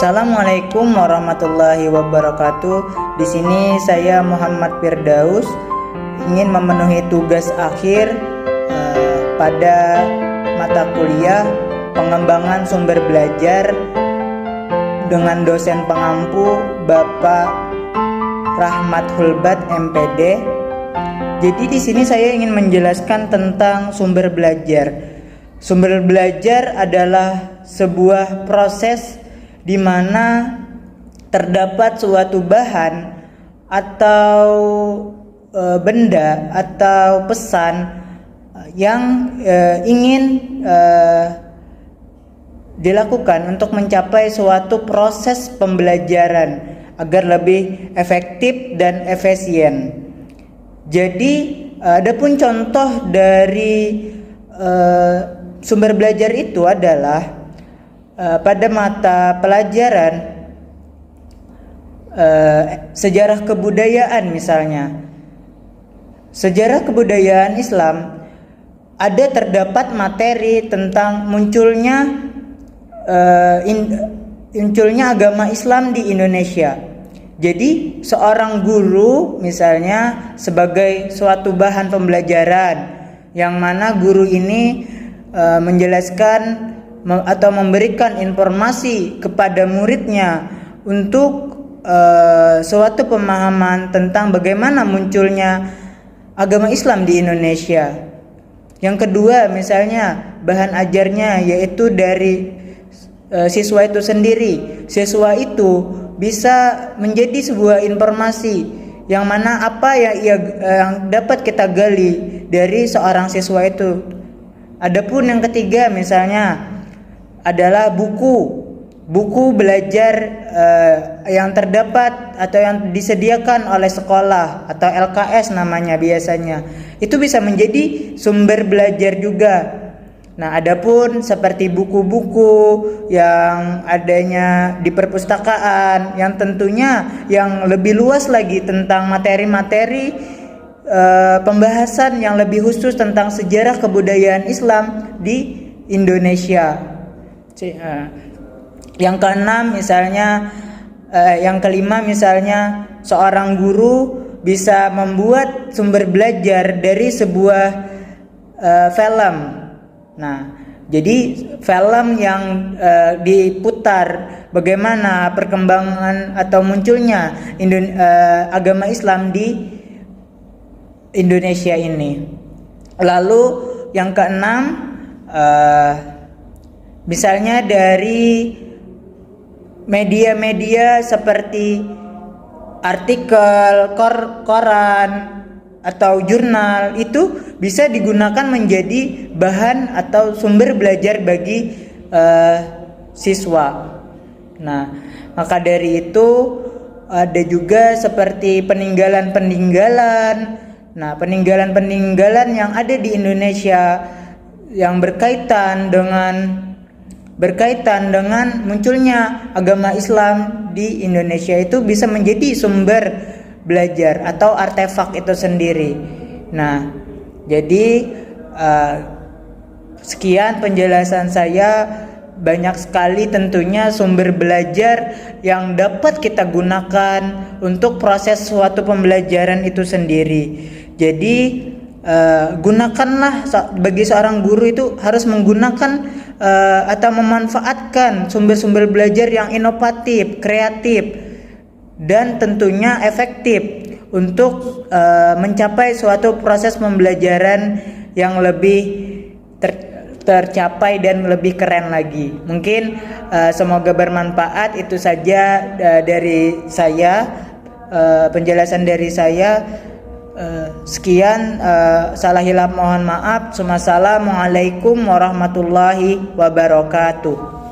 Assalamualaikum warahmatullahi wabarakatuh. Di sini saya Muhammad Firdaus ingin memenuhi tugas akhir pada mata kuliah pengembangan sumber belajar dengan dosen pengampu Bapak Rahmat Hulbat MPD. Jadi di sini saya ingin menjelaskan tentang sumber belajar. Sumber belajar adalah sebuah proses di mana terdapat suatu bahan atau benda atau pesan yang ingin dilakukan untuk mencapai suatu proses pembelajaran agar lebih efektif dan efisien. Jadi adapun contoh dari sumber belajar itu adalah pada mata pelajaran sejarah kebudayaan misalnya. Sejarah kebudayaan Islam ada terdapat materi tentang munculnya agama Islam di Indonesia. Jadi seorang guru misalnya sebagai suatu bahan pembelajaran yang mana guru ini menjelaskan atau memberikan informasi kepada muridnya untuk suatu pemahaman tentang bagaimana munculnya agama Islam di Indonesia. Yang kedua misalnya bahan ajarnya yaitu dari siswa itu sendiri. Siswa itu bisa menjadi sebuah informasi yang mana apa yang dapat kita gali dari seorang siswa itu. Adapun yang ketiga misalnya adalah buku belajar yang terdapat atau yang disediakan oleh sekolah atau LKS namanya biasanya. Itu bisa menjadi sumber belajar juga. Nah, adapun seperti buku-buku yang adanya di perpustakaan yang tentunya yang lebih luas lagi tentang materi-materi pembahasan yang lebih khusus tentang sejarah kebudayaan Islam di Indonesia. Yang keenam misalnya, yang kelima misalnya seorang guru bisa membuat sumber belajar dari sebuah film. Nah, jadi film yang diputar bagaimana perkembangan atau munculnya agama Islam di Indonesia ini. Lalu yang keenam misalnya dari media-media seperti artikel, koran atau jurnal itu bisa digunakan menjadi bahan atau sumber belajar bagi siswa. Nah, maka dari itu ada juga seperti peninggalan-peninggalan. Nah, peninggalan-peninggalan yang ada di Indonesia yang berkaitan dengan munculnya agama Islam di Indonesia itu bisa menjadi sumber belajar atau artefak itu sendiri. Nah, jadi sekian penjelasan saya. Banyak sekali tentunya sumber belajar yang dapat kita gunakan untuk proses suatu pembelajaran itu sendiri. Jadi gunakanlah, bagi seorang guru itu harus menggunakan atau memanfaatkan sumber-sumber belajar yang inovatif, kreatif, dan tentunya efektif untuk mencapai suatu proses pembelajaran yang lebih tercapai dan lebih keren lagi. Mungkin semoga bermanfaat. Itu saja dari saya, penjelasan dari saya. Sekian, salah hilaf mohon maaf. Wassalamualaikum warahmatullahi wabarakatuh.